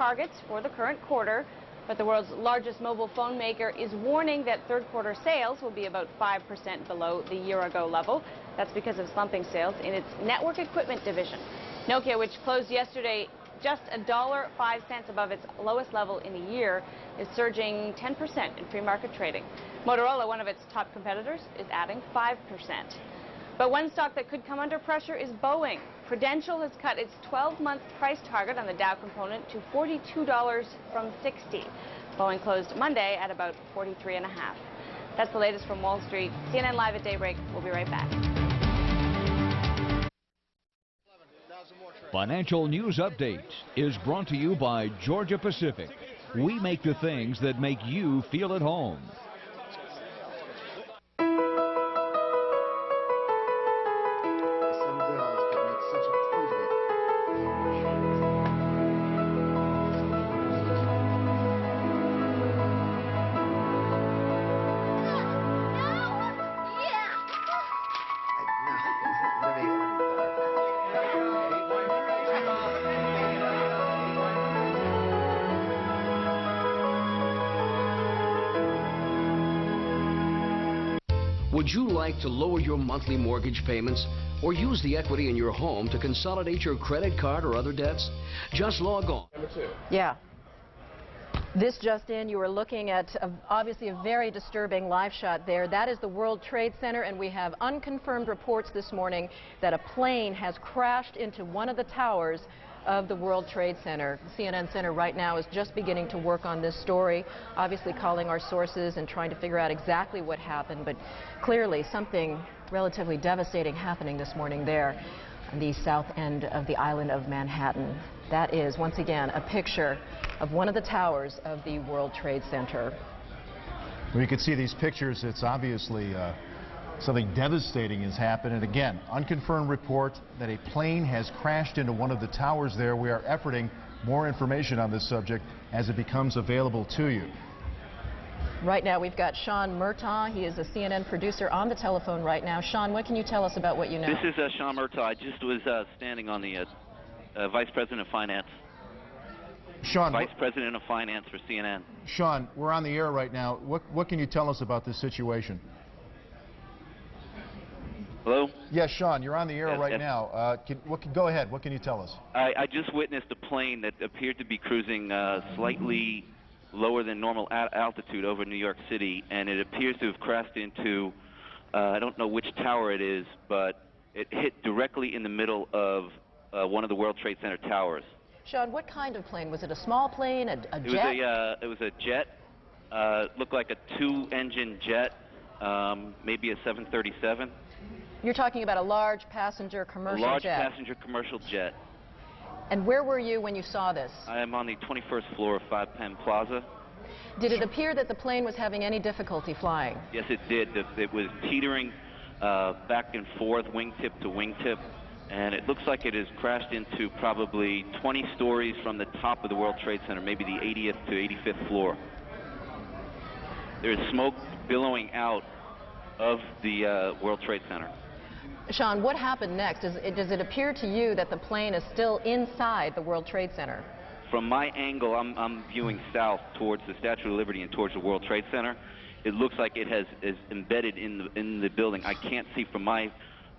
targets for the current quarter, but the world's largest mobile phone maker is warning that third quarter sales will be about 5% below the year-ago level. That's because of slumping sales in its network equipment division. Nokia, which closed yesterday just $1.05 above its lowest level in a year, is surging 10% in free market trading. Motorola, one of its top competitors, is adding 5%. But one stock that could come under pressure is Boeing. Prudential has cut its 12-month price target on the Dow component to $42 from $60. Boeing closed Monday at about $43.50. That's the latest from Wall Street. CNN Live at Daybreak. We'll be right back. Financial News Update is brought to you by Georgia Pacific. We make the things that make you feel at home. Would you like to lower your monthly mortgage payments or use the equity in your home to consolidate your credit card or other debts? Just log on. Yeah. This just in, you are looking at obviously a very disturbing live shot there. That is the World Trade Center, and we have unconfirmed reports this morning that a plane has crashed into one of the towers of the World Trade Center. The CNN Center right now is just beginning to work on this story, obviously calling our sources and trying to figure out exactly what happened, but clearly something relatively devastating happening this morning there on the south end of the island of Manhattan. That is, once again, a picture of one of the towers of the World Trade Center. Well, you can see these pictures. It's obviously something devastating has happened. And again, unconfirmed report that a plane has crashed into one of the towers there. We are efforting more information on this subject as it becomes available to you. Right now we've got Sean Murtaugh. He is a CNN producer on the telephone right now. Sean, what can you tell us about what you know? This is Sean Murtaugh. I just was standing on the Vice President of Finance. Sean, Vice President of Finance for CNN. Sean, we're on the air right now. What can you tell us about this situation? Hello? Yes, Sean, you're on the air right yes. now. Go ahead. What can you tell us? I just witnessed a plane that appeared to be cruising slightly lower than normal altitude over New York City, and it appears to have crashed into, I don't know which tower it is, but it hit directly in the middle of one of the World Trade Center towers. Sean, what kind of plane? Was it a small plane, a jet? It was a jet. Looked like a two-engine jet, maybe a 737. You're talking about a large passenger commercial jet. Large passenger commercial jet. And where were you when you saw this? I am on the 21st floor of 5 Penn Plaza. Did it appear that the plane was having any difficulty flying? Yes, it did. It was teetering back and forth, wingtip to wingtip, and it looks like it has crashed into probably 20 stories from the top of the World Trade Center, maybe the 80th to 85th floor. There's smoke billowing out of the World Trade Center. Sean, what happened next? Does it appear to you that the plane is still inside the World Trade Center? From my angle, I'm viewing south towards the Statue of Liberty and towards the World Trade Center. It looks like it is embedded in the building. I can't see from my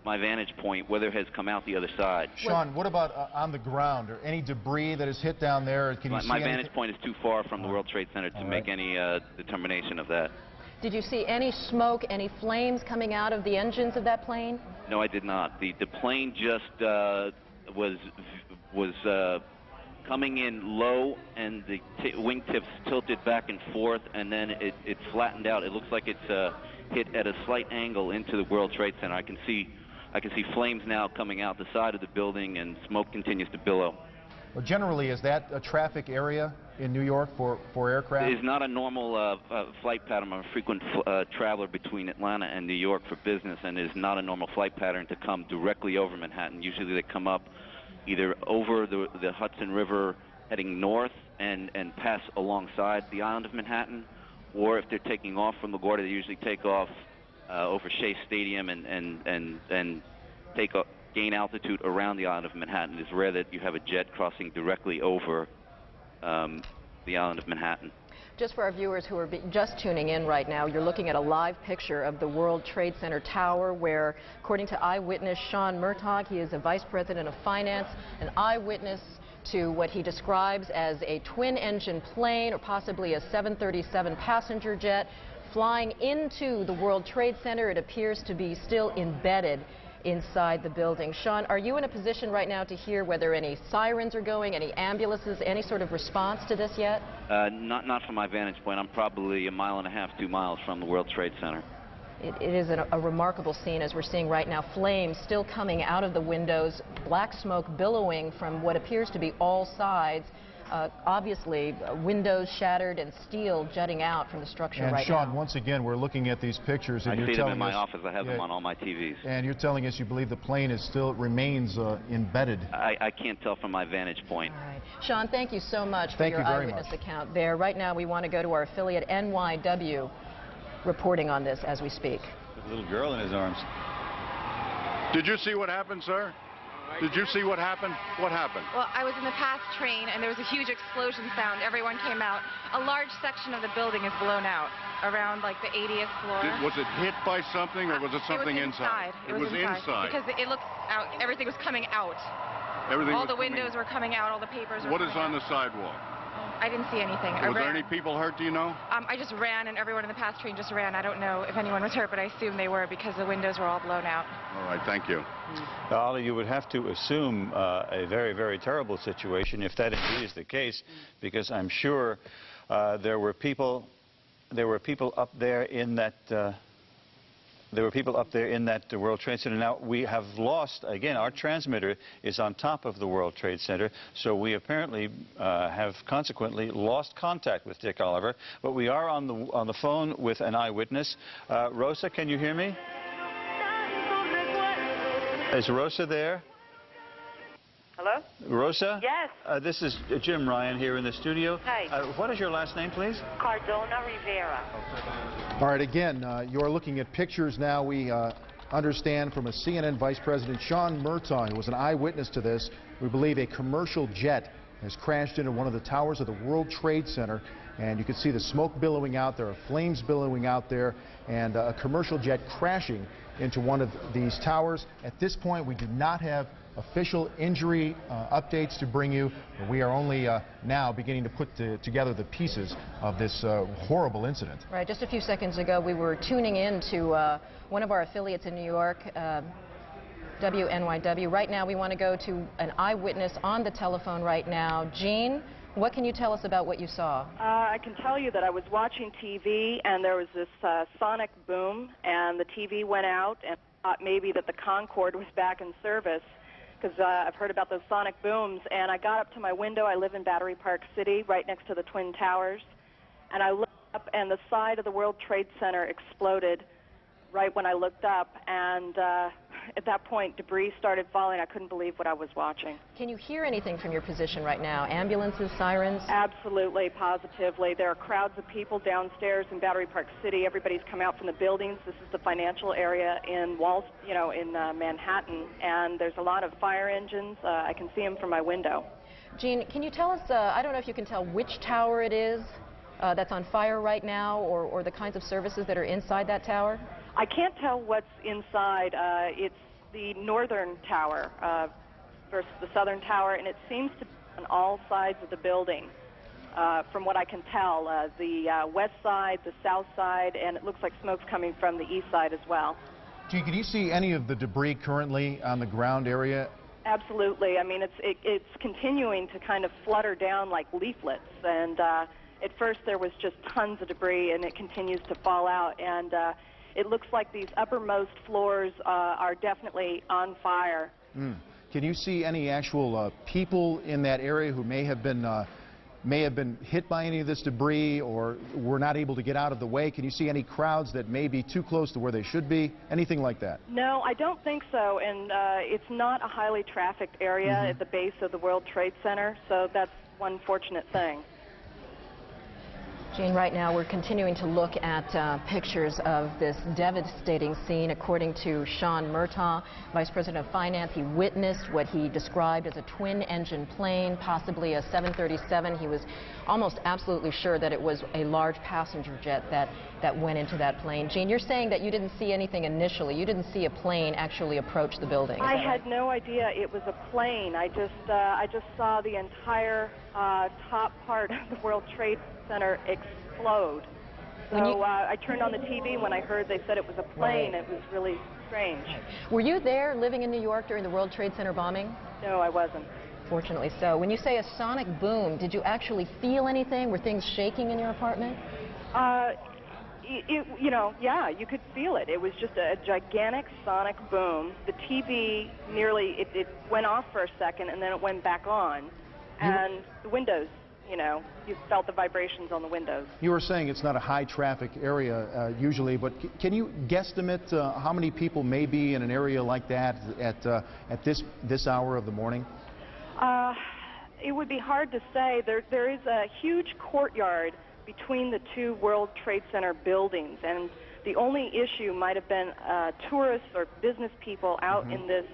vantage point whether it has come out the other side. Sean, what about on the ground? Or any debris that is hit down there? Can you see my vantage point is too far from the World Trade Center to make any determination of that. Did you see any smoke, any flames coming out of the engines of that plane? No, I did not. The plane just was coming in low, and the wingtips tilted back and forth, and then it flattened out. It looks like it's hit at a slight angle into the World Trade Center. I can see flames now coming out the side of the building, and smoke continues to billow. Well, generally, is that a traffic area in New York for aircraft? It is not a normal flight pattern. I'm a frequent traveler between Atlanta and New York for business, and it is not a normal flight pattern to come directly over Manhattan. Usually they come up either over the Hudson River heading north and pass alongside the island of Manhattan, or if they're taking off from LaGuardia, they usually take off over Shea Stadium and gain altitude around the island of Manhattan. It's rare that you have a jet crossing directly over the island of Manhattan. Just for our viewers who are just tuning in right now, you're looking at a live picture of the World Trade Center tower where, according to eyewitness Sean Murtaugh, he is a vice president of finance, an eyewitness to what he describes as a twin-engine plane or possibly a 737 passenger jet flying into the World Trade Center. It appears to be still embedded inside the building. Sean, are you in a position right now to hear whether any sirens are going, any ambulances, any sort of response to this yet? Not from my vantage point. I'm probably 1.5 miles, 2 miles from the World Trade Center. It is a remarkable scene, as we're seeing right now. Flames still coming out of the windows, black smoke billowing from what appears to be all sides. Obviously, windows shattered and steel jutting out from the structure right now. And Sean, once again, we're looking at these pictures, and I you're see telling them in my us, office. I have them on all my TVs. And you're telling us you believe the plane is still remains embedded. I can't tell from my vantage point. All right. Sean, thank you so much for Thank your you very eyewitness much. account there. Right now, we want to go to our affiliate NYW reporting on this as we speak. With a little girl in his arms. Did you see what happened, sir? Did you see what happened? What happened? Well, I was in the past train, and there was a huge explosion sound. Everyone came out. A large section of the building is blown out, around like the 80th floor. Was it hit by something, or was it something inside? It was inside. Because it looked out, everything was coming out. All the windows were coming out, all the papers were What is on the sidewalk? I didn't see anything. Was there any people hurt, do you know? I just ran, and everyone in the past train just ran. I don't know if anyone was hurt, but I assume they were because the windows were all blown out. All right, thank you. Ollie, you would have to assume a very, very terrible situation if that indeed is the case, because I'm sure there were people up there in that World Trade Center. Now, we have lost, again, our transmitter is on top of the World Trade Center, so we apparently have consequently lost contact with Dick Oliver, but we are on the phone with an eyewitness. Rosa, can you hear me? Is Rosa there? Hello? Rosa? Yes. This is Jim Ryan here in the studio. Hi. What is your last name, please? Cardona Rivera. All right, again, you're looking at pictures now. We understand from a CNN Vice President, Sean Murtaugh, who was an eyewitness to this. We believe a commercial jet has crashed into one of the towers of the World Trade Center, and you can see the smoke billowing out there, flames billowing out there, and a commercial jet crashing into one of these towers. At this point, we do not have official injury updates to bring you. We are only now beginning to put together the pieces of this horrible incident. Right, just a few seconds ago, we were tuning in to one of our affiliates in New York, WNYW. Right now, we want to go to an eyewitness on the telephone right now. Jean, what can you tell us about what you saw? I can tell you that I was watching TV, and there was this sonic boom, and the TV went out, and I thought maybe that the Concorde was back in service, because I've heard about those sonic booms. And I got up to my window. I live in Battery Park City, right next to the Twin Towers, and I looked up, and the side of the World Trade Center exploded right when I looked up, and at that point, debris started falling. I couldn't believe what I was watching. Can you hear anything from your position right now? Ambulances, sirens? Absolutely, positively. There are crowds of people downstairs in Battery Park City. Everybody's come out from the buildings. This is the financial area in Manhattan, and there's a lot of fire engines. I can see them from my window. Jean, can you tell us, I don't know if you can tell which tower it is that's on fire right now, or the kinds of services that are inside that tower? I can't tell what's inside. It's the northern tower versus the southern tower, and it seems to be on all sides of the building. From what I can tell, the west side, the south side, and it looks like smoke's coming from the east side as well. Gee, can you see any of the debris currently on the ground area? Absolutely. I mean, it's continuing to kind of flutter down like leaflets, and at first there was just tons of debris, and it continues to fall out, and it looks like these uppermost floors are definitely on fire. Can you see any actual people in that area who may have been hit by any of this debris, or were not able to get out of the way? Can you see any crowds that may be too close to where they should be? Anything like that? No, I don't think so, and it's not a highly trafficked area at the base of the World Trade Center, so that's one fortunate thing. Gene, right now we're continuing to look at pictures of this devastating scene. According to Sean Murtaugh, Vice President of Finance, he witnessed what he described as a twin-engine plane, possibly a 737. He was almost absolutely sure that it was a large passenger jet that went into that plane. Gene, you're saying that you didn't see anything initially. You didn't see a plane actually approach the building. I had no idea it was a plane. I just saw the entire top part of the World Trade Center explode. So I turned on the TV when I heard they said it was a plane. It was really strange. Were you there living in New York during the World Trade Center bombing? No, I wasn't. Fortunately so. When you say a sonic boom, did you actually feel anything? Were things shaking in your apartment? You know, yeah, you could feel it. It was just a gigantic sonic boom. The TV nearly, it went off for a second and then it went back on. And the windows, you know, you felt the vibrations on the windows. You were saying it's not a high traffic area usually, but can you guesstimate how many people may be in an area like that at this hour of the morning? It would be hard to say. There is a huge courtyard between the two World Trade Center buildings, and the only issue might have been tourists or business people out in this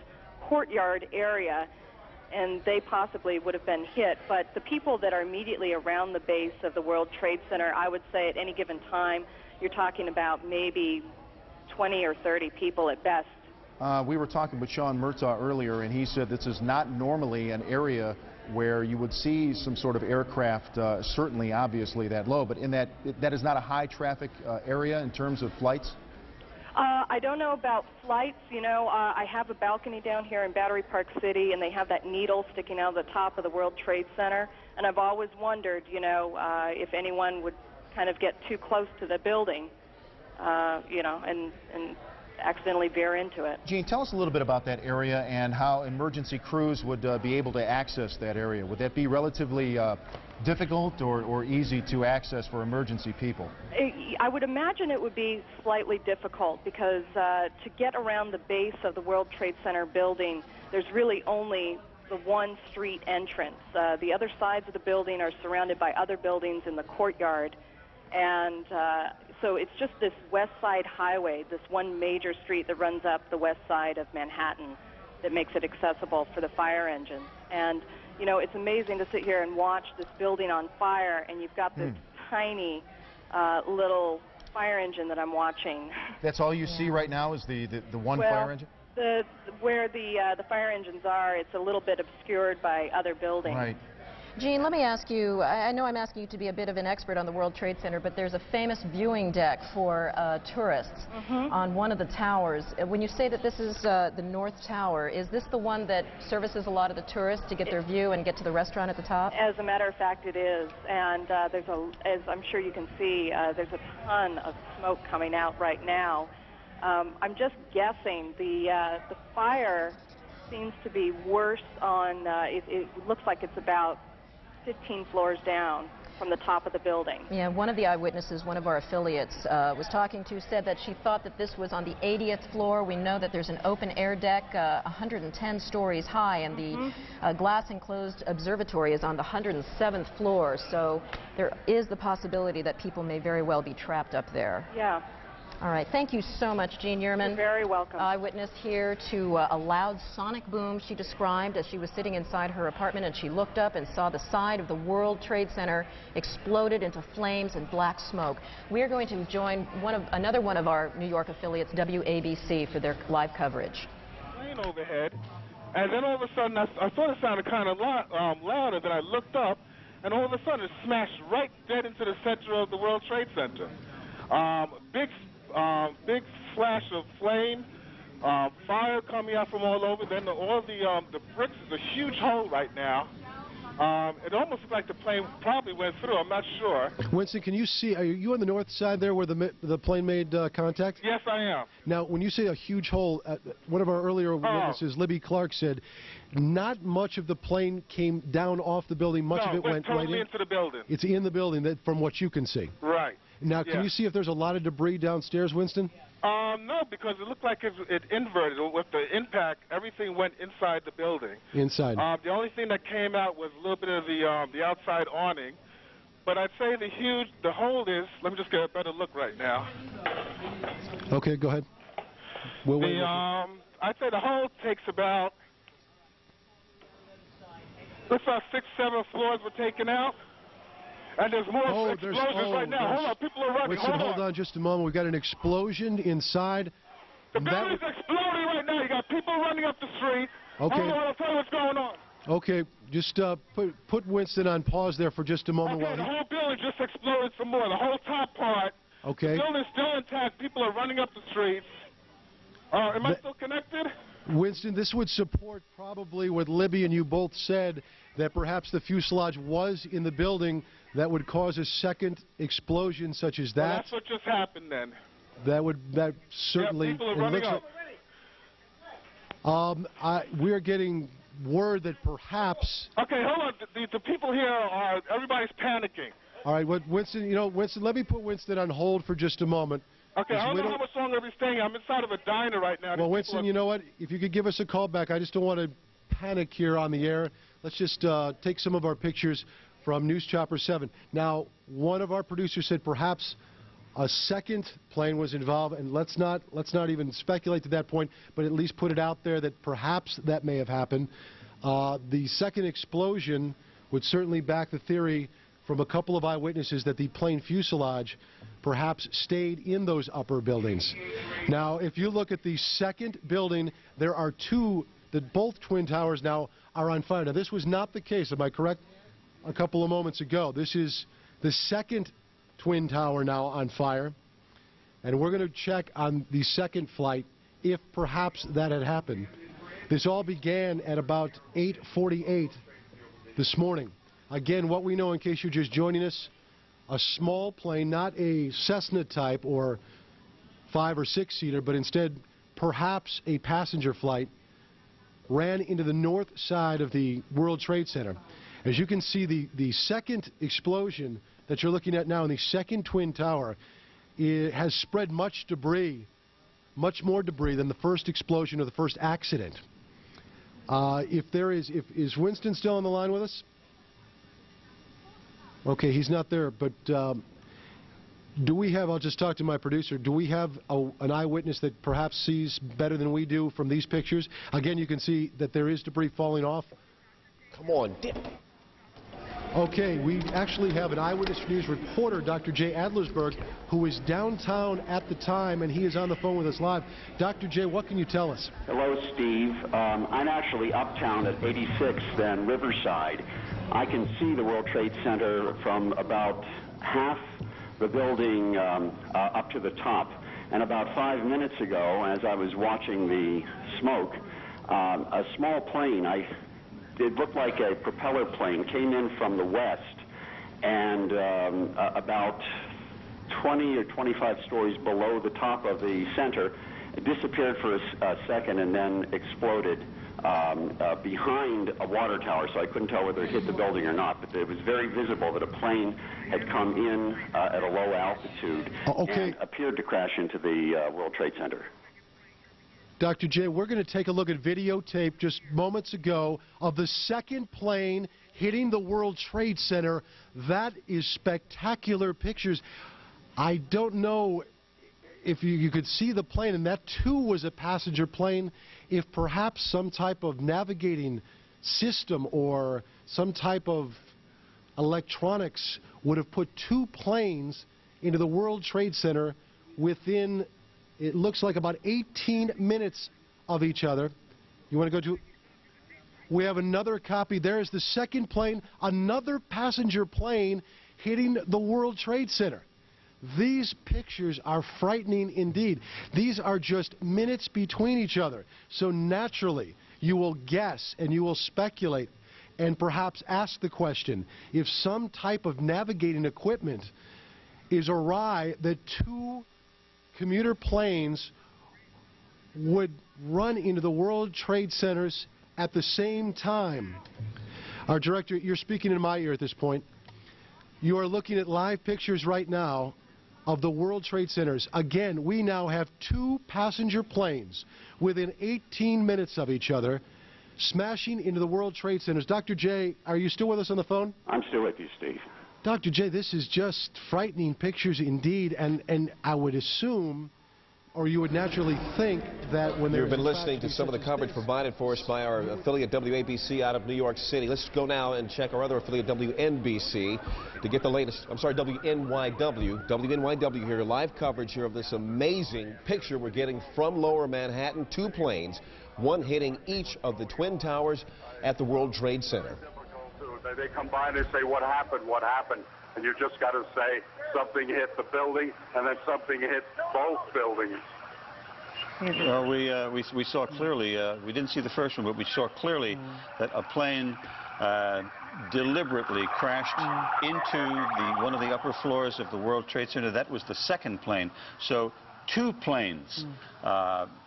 courtyard area, and they possibly would have been hit. But the people that are immediately around the base of the World Trade Center, I would say at any given time, you're talking about maybe 20 or 30 people at best. We were talking with Sean Murtaugh earlier, and he said this is not normally an area where you would see some sort of aircraft, certainly obviously that low, but in that is not a high traffic area in terms of flights? I don't know about flights. You know, I have a balcony down here in Battery Park City, and they have that needle sticking out of the top of the World Trade Center, and I've always wondered, you know, if anyone would kind of get too close to the building, you know, and accidentally veer into it. Gene, tell us a little bit about that area and how emergency crews would be able to access that area. Would that be relatively difficult or easy to access for emergency people? I would imagine it would be slightly difficult because to get around the base of the World Trade Center building, there's really only the one street entrance. The other sides of the building are surrounded by other buildings in the courtyard. And so it's just this west side highway, this one major street that runs up the west side of Manhattan that makes it accessible for the fire engines. And, you know, it's amazing to sit here and watch this building on fire, and you've got this tiny little fire engine that I'm watching. That's all you see right now is the one fire engine? Where the fire engines are, it's a little bit obscured by other buildings. Right. Gene, let me ask you, I know I'm asking you to be a bit of an expert on the World Trade Center, but there's a famous viewing deck for tourists on one of the towers. When you say that this is the North Tower, is this the one that services a lot of the tourists to get their view and get to the restaurant at the top? As a matter of fact, it is. And there's as I'm sure you can see, there's a ton of smoke coming out right now. I'm just guessing the fire seems to be worse on, it looks like it's about 15 floors down from the top of the building. Yeah, one of the eyewitnesses, one of our affiliates was talking to, said that she thought that this was on the 80th floor. We know that there's an open air deck 110 stories high, and the glass enclosed observatory is on the 107th floor. So there is the possibility that people may very well be trapped up there. Yeah. All right. Thank you so much, Jean Yearman. You're very welcome. Eyewitness here to a loud sonic boom she described as she was sitting inside her apartment, and she looked up and saw the side of the World Trade Center exploded into flames and black smoke. We are going to join another one of our New York affiliates, WABC, for their live coverage. Plane overhead, and then all of a sudden I thought it sounded kind of louder. Then I looked up, and all of a sudden it smashed right dead into the center of the World Trade Center. Big flash of flame, fire coming out from all over. Then all the bricks is a huge hole right now. It almost looked like the plane probably went through. I'm not sure. Winston, can you see? Are you on the north side there where the plane made contact? Yes, I am. Now, when you say a huge hole, one of our earlier witnesses, Libby Clark, said not much of the plane came down off the building. Much of it went totally right into the building. It's in the building, from what you can see. Right. Now, can you see if there's a lot of debris downstairs, Winston? No, because it looked like it inverted. With the impact, everything went inside the building. Inside. The only thing that came out was a little bit of the outside awning, But I'd say the hole is, let me just get a better look right now. Okay, go ahead. We'll wait. I'd say the hole takes about, looks like 6, 7 floors were taken out. And there's more explosions right now. Hold on, people are running. Winston, hold on just a moment. We've got an explosion inside. The building's exploding right now. You got people running up the street. Okay. Hold on, I'll tell you what's going on. Okay, just put Winston on pause there for just a moment. Okay, the whole building just exploded some more. The whole top part. Okay. The building's still intact. People are running up the streets. Am I still connected? Winston, this would support probably what Libby and you both said, that perhaps the fuselage was in the building that would cause a second explosion such as that. Well, that's what just happened then. That certainly. Yeah, people are running up. We're getting word that perhaps. Okay, hold on. The people here everybody's panicking. All right, Winston, Winston, let me put Winston on hold for just a moment. Okay, I don't know how much longer we're staying. I'm inside of a diner right now. Well, Winston, you know what? If you could give us a call back, I just don't want to panic here on the air. Let's just take some of our pictures from News Chopper 7. Now, one of our producers said perhaps a second plane was involved, and let's not even speculate to that point, but at least put it out there that perhaps that may have happened. The second explosion would certainly back the theory from a couple of eyewitnesses that the plane fuselage perhaps stayed in those upper buildings. Now, if you look at the second building, there are two, that both Twin Towers now are on fire. Now, this was not the case, am I correct, a couple of moments ago. This is the second Twin Tower now on fire, and we're going to check on the second flight if perhaps that had happened. This all began at about 8:48 this morning. Again, what we know, in case you're just joining us, a small plane, not a Cessna type or 5- or 6-seater, but instead perhaps a passenger flight, ran into the north side of the World Trade Center. As you can see, the second explosion that you're looking at now in the second Twin Tower, it has spread much debris, much more debris than the first explosion or the first accident. Is Winston still on the line with us? Okay, he's not there, but do we have, I'll just talk to my producer, do we have an eyewitness that perhaps sees better than we do from these pictures? Again, you can see that there is debris falling off. Come on, dip. Okay, we actually have an Eyewitness News reporter, Dr. Jay Adlersberg, who was downtown at the time, and he is on the phone with us live. Dr. Jay, what can you tell us? Hello, Steve. I'm actually uptown at 86th and Riverside. I can see the World Trade Center from about half the building up to the top. And about 5 minutes ago, as I was watching the smoke, a small plane, it looked like a propeller plane, came in from the west, and about 20 or 25 stories below the top of the center, it disappeared for a second and then exploded behind a water tower, so I couldn't tell whether it hit the building or not, but it was very visible that a plane had come in at a low altitude and appeared to crash into the World Trade Center. Dr. Jay, we're going to take a look at videotape just moments ago of the second plane hitting the World Trade Center. That is spectacular pictures. I don't know if you could see the plane, and that too was a passenger plane, if perhaps some type of navigating system or some type of electronics would have put two planes into the World Trade Center within, it looks like, about 18 minutes of each other. You want to go to? We have another copy. There's the second plane, another passenger plane hitting the World Trade Center. These pictures are frightening indeed. These are just minutes between each other. So naturally, you will guess and you will speculate and perhaps ask the question, if some type of navigating equipment is awry, that two commuter planes would run into the World Trade Centers at the same time. Our director, you're speaking in my ear at this point. You are looking at live pictures right now of the World Trade Centers. Again, we now have two passenger planes within 18 minutes of each other smashing into the World Trade Centers. Dr. Jay, are you still with us on the phone? I'm still with you, Steve. Dr. J, this is just frightening pictures indeed, and I would assume, or you would naturally think, that when You've been listening to some of the coverage provided for us by our affiliate WABC out of New York City. Let's go now and check our other affiliate WNBC to get the latest. I'm sorry, WNYW here, live coverage here of this amazing picture we're getting from Lower Manhattan. 2 planes, one hitting each of the Twin Towers at the World Trade Center. They come by and they say, what happened, what happened? And you just got to say something hit the building and then something hit both buildings. Well, we saw clearly, we didn't see the first one, but we saw clearly that a plane deliberately crashed into one of the upper floors of the World Trade Center. That was the second plane. So 2 planes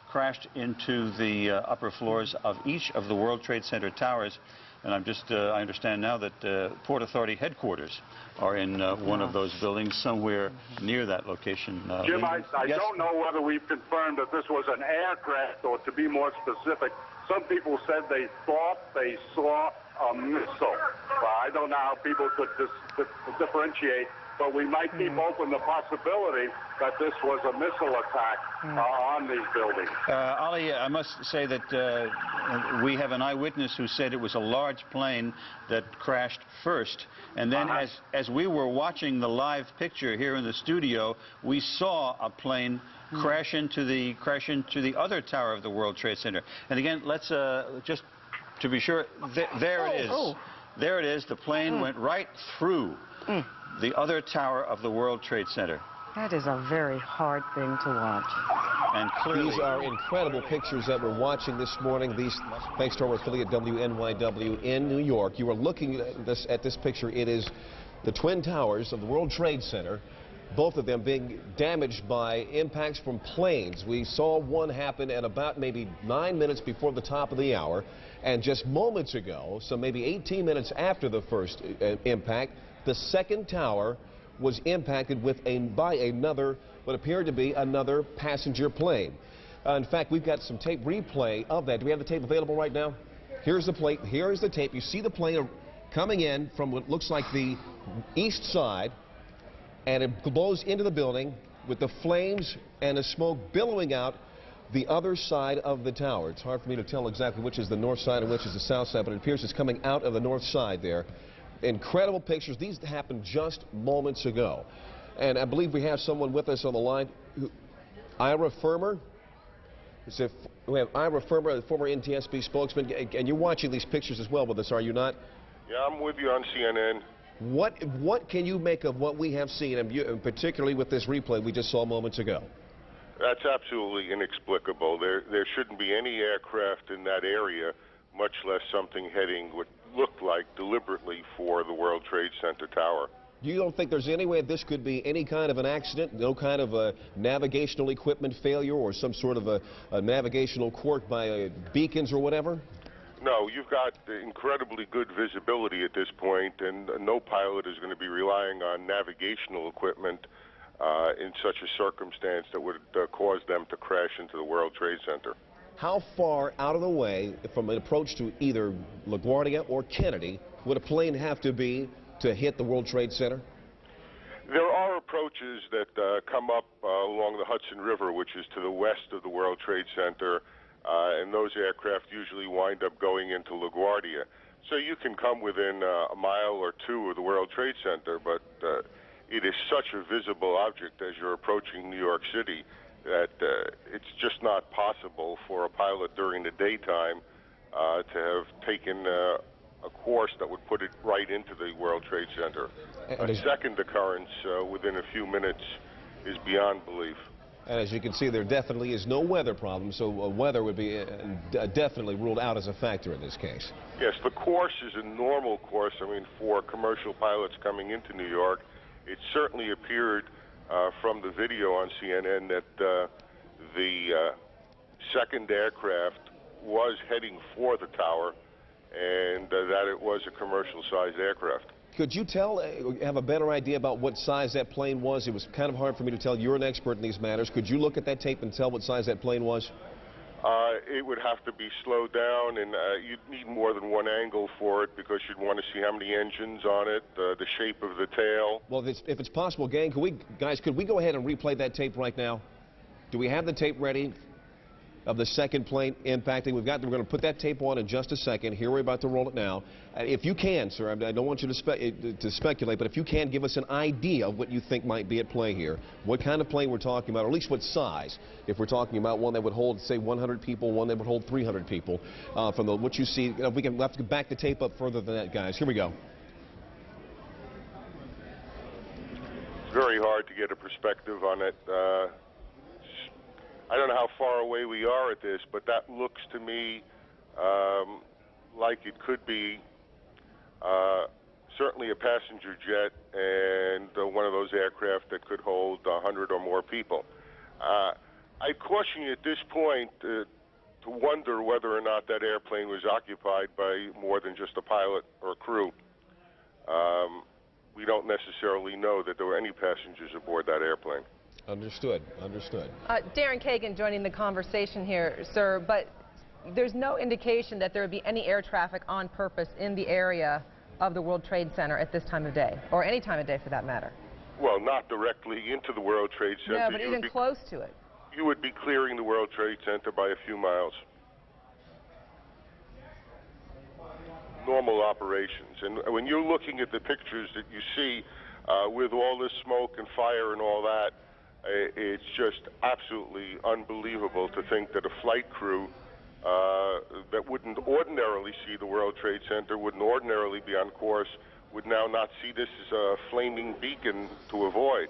crashed into the upper floors of each of the World Trade Center towers. And I understand now that Port Authority headquarters are in one of those buildings somewhere near that location. Jim, I don't know whether we've confirmed that this was an aircraft, or to be more specific, some people said they thought they saw a missile. Well, I don't know how people could differentiate, but we might keep open the possibility that this was a missile attack on these buildings. Ali, I must say that we have an eyewitness who said it was a large plane that crashed first. And then as we were watching the live picture here in the studio, we saw a plane crash into the other tower of the World Trade Center. And again, let's just to be sure, there it is. There it is. The plane went right through the other tower of the World Trade Center. That is a very hard thing to watch. And clearly, these are incredible pictures that we're watching this morning. These, thanks to our affiliate WNYW in New York. You are looking at this picture. It is the Twin Towers of the World Trade Center, both of them being damaged by impacts from planes. We saw one happen at about maybe 9 minutes before the top of the hour, and just moments ago, so maybe 18 minutes after the first impact, the second tower was impacted by another, what appeared to be another passenger plane. In fact, we've got some tape replay of that. Do we have the tape available right now? Here's the plate. Here is the tape. You see the plane coming in from what looks like the east side, and it blows into the building with the flames and the smoke billowing out the other side of the tower. It's hard for me to tell exactly which is the north side and which is the south side, but it appears it's coming out of the north side there. Incredible pictures. These happened just moments ago. And I believe we have someone with us on the line. Ira Fermer. We have Ira Fermer, the former NTSB spokesman. And you're watching these pictures as well with us, are you not? Yeah, I'm with you on CNN. What can you make of what we have seen, and particularly with this replay we just saw moments ago? That's absolutely inexplicable. There shouldn't be any aircraft in that area, much less something heading what looked like deliberately for the World Trade Center tower. You don't think there's any way this could be any kind of an accident, no kind of a navigational equipment failure or some sort of a navigational quirk by beacons or whatever? No, you've got incredibly good visibility at this point, and no pilot is going to be relying on navigational equipment in such a circumstance that would cause them to crash into the World Trade Center. How far out of the way from an approach to either LaGuardia or Kennedy would a plane have to be to hit the World Trade Center? There are approaches that come up along the Hudson River, which is to the west of the World Trade Center, and those aircraft usually wind up going into LaGuardia. So you can come within a mile or two of the World Trade Center, but it is such a visible object as you're approaching New York City that it's just not possible for a pilot during the daytime to have taken a course that would put it right into the World Trade Center. A second occurrence within a few minutes is beyond belief. And as you can see, there definitely is no weather problem, so weather would be definitely ruled out as a factor in this case. Yes, the course is a normal course. I mean, for commercial pilots coming into New York, it certainly appeared from the video on CNN that the second aircraft was heading for the tower and that it was a commercial-sized aircraft. Could you have a better idea about what size that plane was? It was kind of hard for me to tell. You're an expert in these matters. Could you look at that tape and tell what size that plane was? it would have to be slowed down, and you'd need more than one angle for it because you'd want to see how many engines on it, the shape of the tail. Well, if it's possible, gang, could we go ahead and replay that tape right now? Do we have the tape ready of the second plane impacting? We're going to put that tape on in just a second. Here, we're about to roll it now. If you can, sir, I don't want you to speculate, but if you can, give us an idea of what you think might be at play here. What kind of plane we're talking about, or at least what size. If we're talking about one that would hold, say, 100 people, one that would hold 300 people. From what you see, we'll have to back the tape up further than that, guys. Here we go. It's very hard to get a perspective on it. I don't know how far away we are at this, but that looks to me like it could be certainly a passenger jet and one of those aircraft that could hold 100 or more people. I caution you at this point to wonder whether or not that airplane was occupied by more than just a pilot or a crew. We don't necessarily know that there were any passengers aboard that airplane. Understood. Understood. Darren Kagan joining the conversation here, sir, but there's no indication that there would be any air traffic on purpose in the area of the World Trade Center at this time of day, or any time of day for that matter. Well, not directly into the World Trade Center. No, but even close to it. You would be clearing the World Trade Center by a few miles. Normal operations. And when you're looking at the pictures that you see with all this smoke and fire and all that, it's just absolutely unbelievable to think that a flight crew that wouldn't ordinarily see the World Trade Center, wouldn't ordinarily be on course, would now not see this as a flaming beacon to avoid.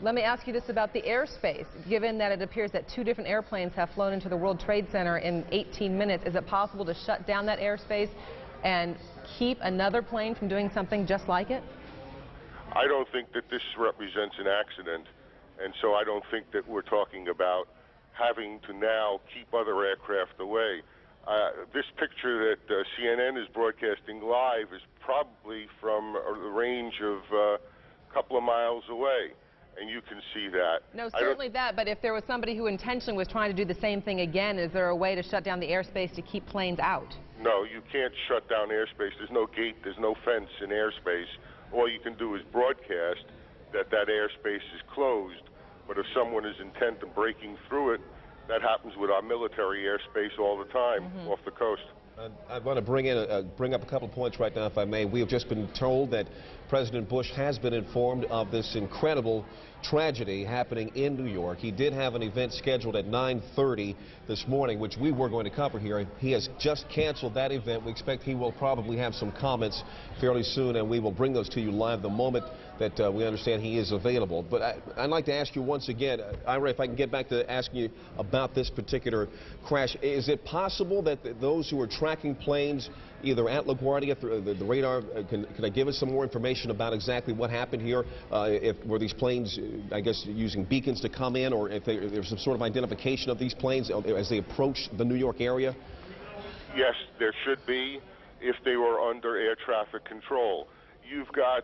Let me ask you this about the airspace. Given that it appears that 2 different airplanes have flown into the World Trade Center in 18 minutes, is it possible to shut down that airspace and keep another plane from doing something just like it? I don't think that this represents an accident. And so I don't think that we're talking about having to now keep other aircraft away. This picture that CNN is broadcasting live is probably from a range of a couple of miles away, and you can see that. No, certainly that, but if there was somebody who intentionally was trying to do the same thing again, is there a way to shut down the airspace to keep planes out? No, you can't shut down airspace. There's no gate, there's no fence in airspace. All you can do is broadcast that airspace is closed. But if someone is intent on breaking through it, that happens with our military airspace all the time off the coast. I want to bring up a couple of points right now, if I may. We have just been told that President Bush has been informed of this incredible tragedy happening in New York. He did have an event scheduled at 9:30 this morning, which we were going to cover here. He has just canceled that event. We expect he will probably have some comments fairly soon, and we will bring those to you live the moment that we understand he is available. But I'd like to ask you once again, Ira, if I can get back to asking you about this particular crash. Is it possible that those who are tracking planes either at LaGuardia, the radar, can I give us some more information about exactly what happened here? Were these planes, I guess, using beacons to come in, or if there's some sort of identification of these planes as they approach the New York area? Yes, there should be if they were under air traffic control. You've got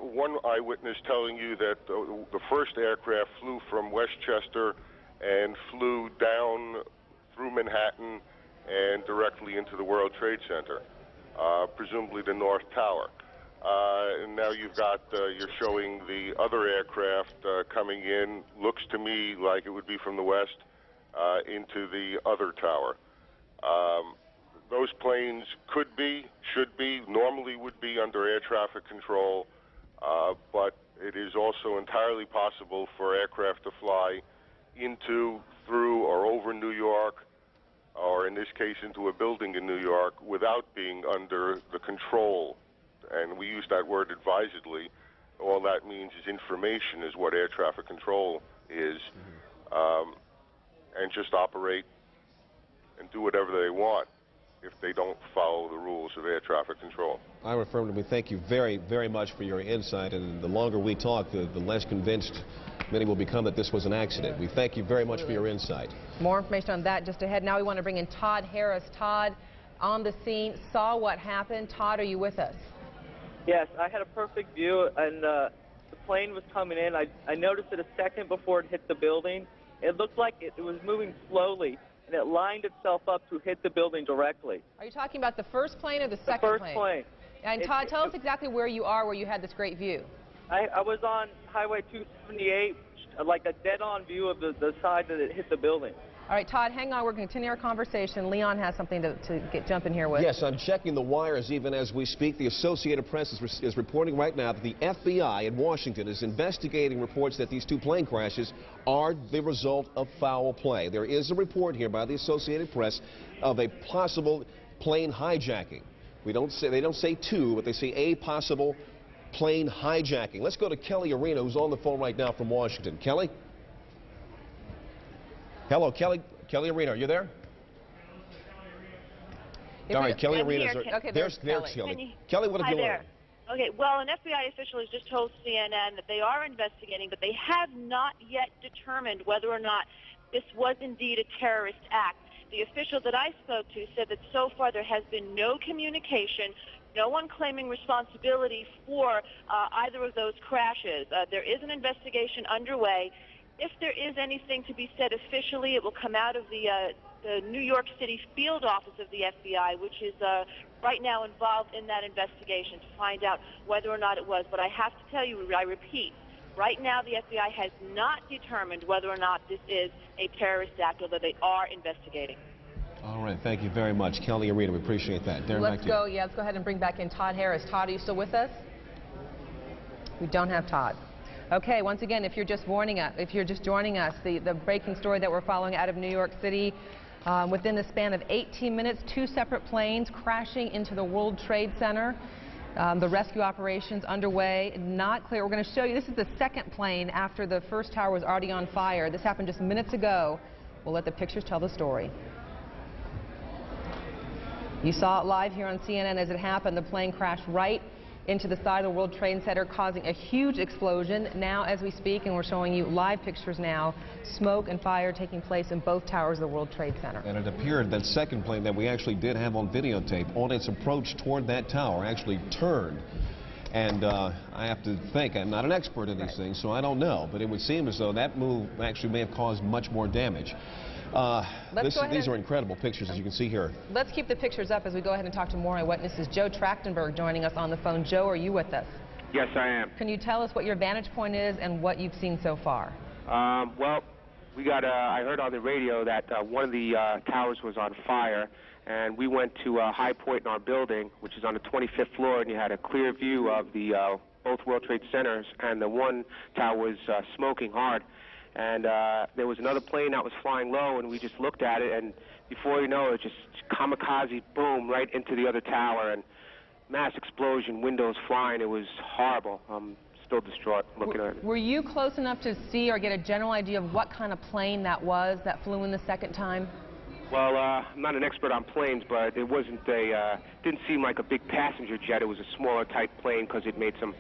one eyewitness telling you that the first aircraft flew from Westchester and flew down through Manhattan and directly into the World Trade Center, presumably the North Tower. And now you've got, you're showing the other aircraft coming in, looks to me like it would be from the west, into the other tower. Those planes could be, should be, normally would be under air traffic control, but it is also entirely possible for aircraft to fly into, through, or over New York, or in this case into a building in New York, without being under the control. And we use that word advisedly. All that means is information is what air traffic control is, and just operate and do whatever they want if they don't follow the rules of air traffic control. Ira Firmman, we thank you very, very much for your insight, and the longer we talk, the less convinced many will become that this was an accident. We thank you very much for your insight. More information on that just ahead. Now we want to bring in Todd Harris. Todd, on the scene, saw what happened. Todd, are you with us? Yes, I had a perfect view, and the plane was coming in. I noticed it a second before it hit the building. It looked like it was moving slowly, and it lined itself up to hit the building directly. Are you talking about the first plane or the second first plane? And Todd, tell us exactly where you are, where you had this great view. I was on Highway 278, like a dead-on view of the side that it hit the building. All right, Todd, hang on. We're going to continue our conversation. Leon has something to jump in here with. Yes, I'm checking the wires even as we speak. The Associated Press is reporting right now that the FBI in Washington is investigating reports that these two plane crashes are the result of foul play. There is a report here by the Associated Press of a possible plane hijacking. They don't say two, but they say a possible plane hijacking. Let's go to Kelly Arena, who's on the phone right now from Washington. Kelly? Hello, Kelly Arena, are you there? All right, Kelly Arena. Okay, there's Kelly. Kelly, what have you learned? Okay, well, an FBI official has just told CNN that they are investigating, but they have not yet determined whether or not this was indeed a terrorist act. The official that I spoke to said that so far there has been no communication, no one claiming responsibility for either of those crashes. There is an investigation underway. If there is anything to be said officially, it will come out of the New York City field office of the FBI, which is right now involved in that investigation to find out whether or not it was. But I have to tell you, I repeat, right now the FBI has not determined whether or not this is a terrorist act, although they are investigating. All right, thank you very much, Kelly Arena. We appreciate that. Darren, let's go ahead and bring back in Todd Harris. Todd, are you still with us? We don't have Todd. Okay, once again, if you're just joining us, the breaking story that we're following out of New York City, within the span of 18 minutes, two separate planes crashing into the World Trade Center. The rescue operations underway, not clear. We're going to show you, this is the second plane after the first tower was already on fire. This happened just minutes ago. We'll let the pictures tell the story. You saw it live here on CNN as it happened. The plane crashed right into the side of the World Trade Center, causing a huge explosion. Now, as we speak, and we're showing you live pictures now, smoke and fire taking place in both towers of the World Trade Center. And it appeared that second plane that we actually did have on videotape, on its approach toward that tower, actually turned. And I have to think, I'm not an expert in these things, so I don't know, but it would seem as though that move actually may have caused much more damage. These are incredible pictures, as you can see here. Let's keep the pictures up as we go ahead and talk to more eyewitnesses. Joe Trachtenberg joining us on the phone. Joe, are you with us? Yes, I am. Can you tell us what your vantage point is and what you've seen so far? Well, we got. I heard on the radio that one of the towers was on fire, and we went to High Point in our building, which is on the 25th floor, and you had a clear view of the both World Trade Centers, and the one tower was smoking hard. And there was another plane that was flying low, and we just looked at it, and before you know it, just kamikaze boom right into the other tower, and mass explosion, windows flying. It was horrible. I'm still distraught looking at it. Were you close enough to see or get a general idea of what kind of plane that was that flew in the second time? Well, I'm not an expert on planes, but it wasn't didn't seem like a big passenger jet. It was a smaller type plane because it made some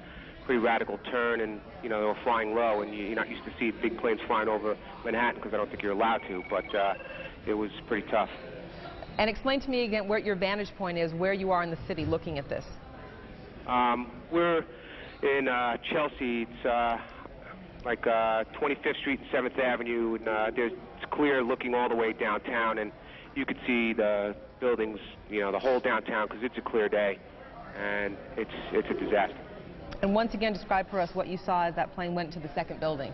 pretty radical turn, and you know, they were flying low, and you're not used to see big planes flying over Manhattan because I don't think you're allowed to, but it was pretty tough. And explain to me again what your vantage point is, where you are in the city looking at this. We're in Chelsea. It's like 25th Street and 7th Avenue, and it's clear looking all the way downtown, and you could see the buildings, you know, the whole downtown, because it's a clear day, and it's a disaster. And once again, describe for us what you saw as that plane went to the second building.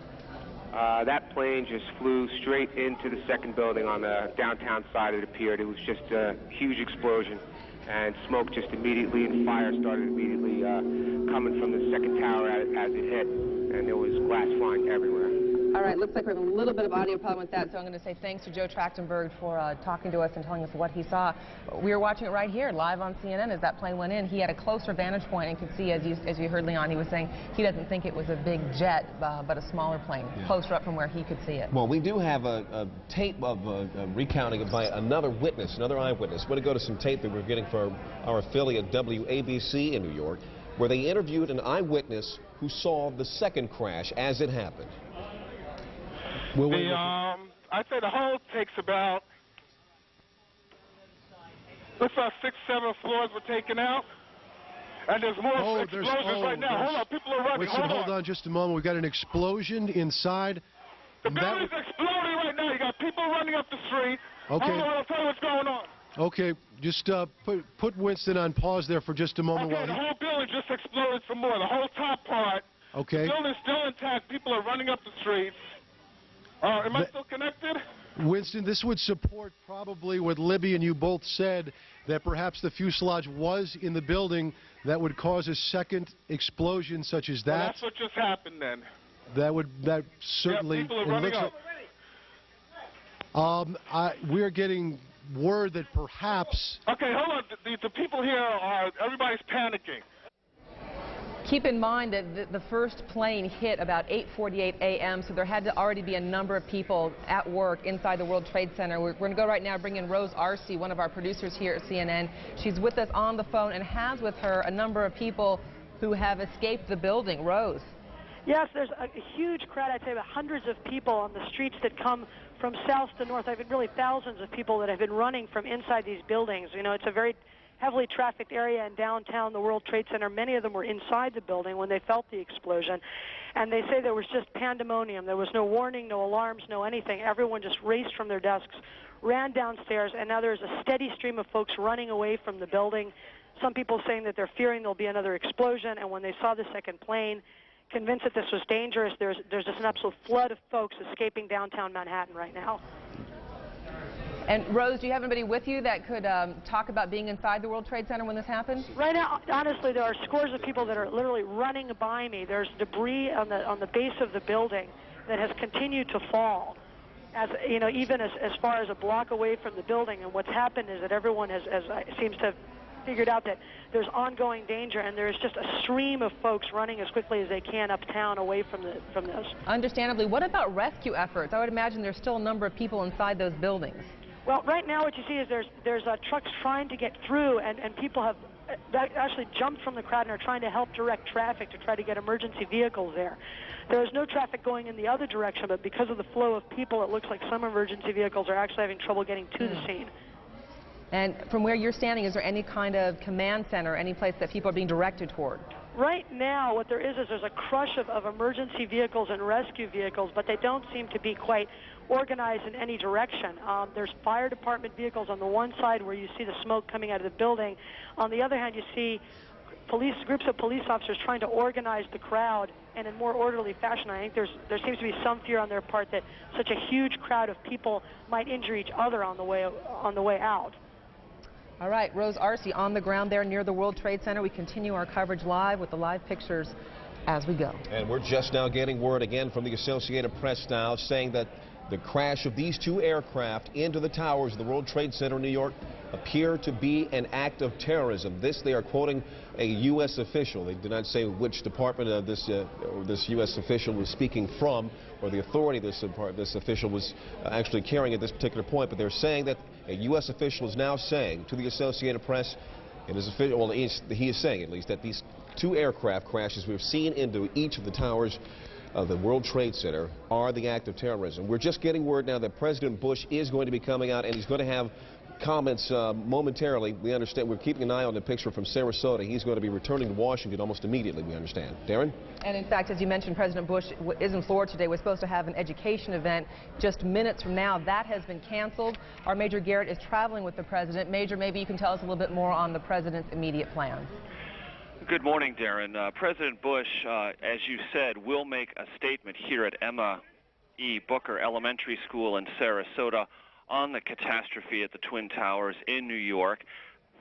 That plane just flew straight into the second building on the downtown side, it appeared. It was just a huge explosion, and smoke just immediately, and fire started immediately coming from the second tower as it hit, and there was glass flying everywhere. All right, looks like we have a little bit of audio problem with that, so I'm going to say thanks to Joe Trachtenberg for talking to us and telling us what he saw. We were watching it right here, live on CNN, as that plane went in. He had a closer vantage point and could see, as you heard Leon, he was saying he doesn't think it was a big jet, but a smaller plane, closer up from where he could see it. Well, we do have a tape of a recounting by another witness, another eyewitness. We're going to go to some tape that we're getting for our affiliate WABC in New York, where they interviewed an eyewitness who saw the second crash as it happened. I'd say the whole takes about, looks like 6, 7 floors were taken out. And there's more explosions right now. Hold on, people are running. Hold on just a moment. We've got an explosion inside The building's exploding right now. You got people running up the street. Okay. Hold on, I'll tell you what's going on. Okay, just put Winston on pause there for just a moment. Okay, the whole building just exploded some more. The whole top part. Okay. The building's still intact. People are running up the streets. Am I still connected? Winston, this would support probably what Libby and you both said, that perhaps the fuselage was in the building that would cause a second explosion such as that. Well, that's what just happened then. That certainly. Yeah, people are running up. We're getting word that perhaps. Okay, hold on. The people here everybody's panicking. Keep in mind that the first plane hit about 8:48 a.m., so there had to already be a number of people at work inside the World Trade Center. We're going to go right now bring in Rose Arce, one of our producers here at CNN. She's with us on the phone and has with her a number of people who have escaped the building. Rose. Yes, there's a huge crowd. I'd say about hundreds of people on the streets that come from south to north. I've been really thousands of people that have been running from inside these buildings. You know, it's a very heavily trafficked area in downtown, the World Trade Center. Many of them were inside the building when they felt the explosion. And they say there was just pandemonium. There was no warning, no alarms, no anything. Everyone just raced from their desks, ran downstairs, and now there's a steady stream of folks running away from the building. Some people saying that they're fearing there'll be another explosion, and when they saw the second plane, convinced that this was dangerous, there's just an absolute flood of folks escaping downtown Manhattan right now. And Rose, do you have anybody with you that could talk about being inside the World Trade Center when this happened? Right now, honestly, there are scores of people that are literally running by me. There's debris on the base of the building that has continued to fall, as you know, even as far as a block away from the building. And what's happened is that everyone seems to have figured out that there's ongoing danger, and there's just a stream of folks running as quickly as they can uptown away from this. Understandably, what about rescue efforts? I would imagine there's still a number of people inside those buildings. Well, right now what you see is there's trucks trying to get through, and people have actually jumped from the crowd and are trying to help direct traffic to try to get emergency vehicles there. There is no traffic going in the other direction, but because of the flow of people, it looks like some emergency vehicles are actually having trouble getting to the scene. And from where you're standing, is there any kind of command center, any place that people are being directed toward? Right now, what there is there's a crush of emergency vehicles and rescue vehicles, but they don't seem to be quite organized in any direction. There's fire department vehicles on the one side where you see the smoke coming out of the building. On the other hand, you see groups of police officers trying to organize the crowd and in more orderly fashion. I think there seems to be some fear on their part that such a huge crowd of people might injure each other on the way out. All right, Rose Arce on the ground there near the World Trade Center. We continue our coverage live with the live pictures as we go. And we're just now getting word again from the Associated Press now saying that the crash of these two aircraft into the towers of the World Trade Center in New York appear to be an act of terrorism. This, they are quoting a U.S. official. They did not say which department this U.S. official was speaking from, or the authority this official was actually carrying at this particular point, but they're saying that a U.S. official is now saying to the Associated Press, it is official, well, he is saying at least, that these two aircraft crashes we've seen into each of the towers of the World Trade Center are the act of terrorism. We're just getting word now that President Bush is going to be coming out, and he's going to have comments momentarily. We understand. We're keeping an eye on the picture from Sarasota. He's going to be returning to Washington almost immediately, we understand. Darren? And in fact, as you mentioned, President Bush is in Florida today. We're supposed to have an education event just minutes from now. That has been canceled. Our Major Garrett is traveling with the president. Major, maybe you can tell us a little bit more on the president's immediate plans. Good morning, Darren. President Bush, as you said, will make a statement here at Emma E. Booker Elementary School in Sarasota on the catastrophe at the Twin Towers in New York.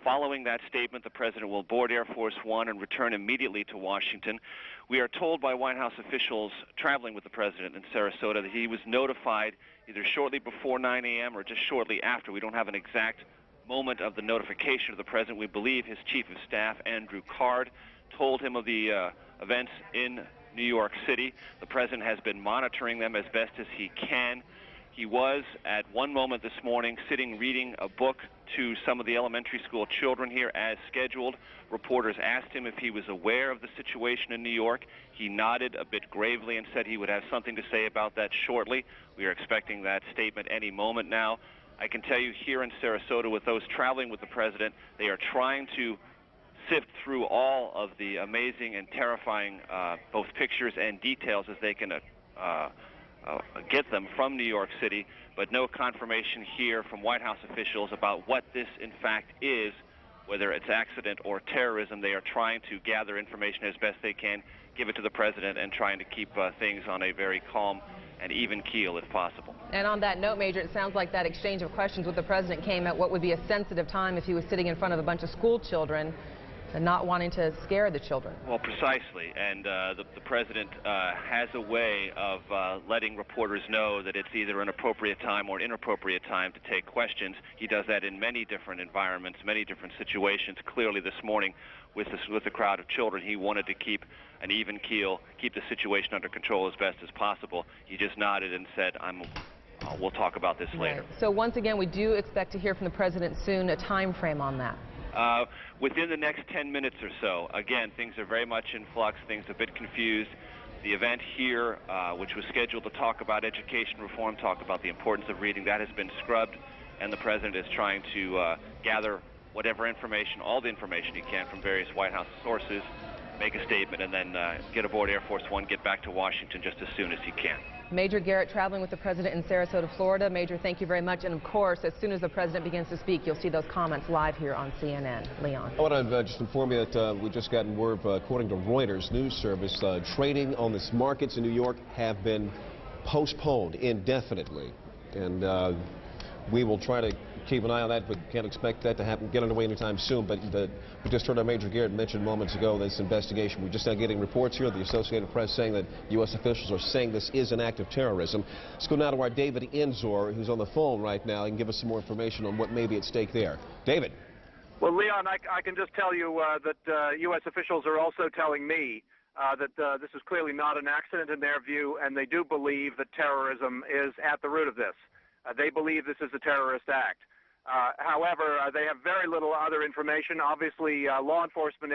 Following that statement, the president will board Air Force One and return immediately to Washington. We are told by White House officials traveling with the president in Sarasota that he was notified either shortly before 9 a.m. or just shortly after. We don't have an exact moment of the notification of the president. We believe his chief of staff, Andrew Card, told him of the events in New York City. The president has been monitoring them as best as he can. He was, at one moment this morning, sitting reading a book to some of the elementary school children here as scheduled. Reporters asked him if he was aware of the situation in New York. He nodded a bit gravely and said he would have something to say about that shortly. We are expecting that statement any moment now. I can tell you here in Sarasota, with those traveling with the president, they are trying to sift through all of the amazing and terrifying both pictures and details as they can get them from New York City, but no confirmation here from White House officials about what this in fact is, whether it's accident or terrorism. They are trying to gather information as best they can, give it to the president, and trying to keep things on a very calm and even keel if possible. And on that note, Major, it sounds like that exchange of questions with the president came at what would be a sensitive time if he was sitting in front of a bunch of school children and not wanting to scare the children. Well, precisely. And the president has a way of letting reporters know that it's either an appropriate time or an inappropriate time to take questions. He does that in many different environments, many different situations. Clearly this morning with the crowd of children, he wanted to keep an even keel, keep the situation under control as best as possible. He just nodded and said, we'll talk about this later. Right. So once again, we do expect to hear from the president soon. A time frame on that? Within the next 10 minutes or so. Again, things are very much in flux. Things are a bit confused. The event here, which was scheduled to talk about education reform, talk about the importance of reading, that has been scrubbed, and the president is trying to gather whatever information, all the information he can from various White House sources, make a statement, and then get aboard Air Force One, get back to Washington just as soon as he can. Major Garrett traveling with the president in Sarasota, Florida. Major, thank you very much. And of course, as soon as the president begins to speak, you'll see those comments live here on CNN. Leon. I want to just inform you that we just gotten word, according to Reuters news service, trading on the markets in New York have been postponed indefinitely. And we will try to keep an eye on that, but can't expect that to happen, get underway anytime soon. But we just heard our Major Garrett mention moments ago this investigation. We're just now getting reports here, the Associated Press saying that U.S. officials are saying this is an act of terrorism. Let's go now to our David Enzor, who's on the phone right now, and give us some more information on what may be at stake there. David. Well, Leon, I can just tell you that U.S. officials are also telling me that this is clearly not an accident in their view, and they do believe that terrorism is at the root of this. They believe this is a terrorist act. However, they have very little other information. Obviously, law enforcement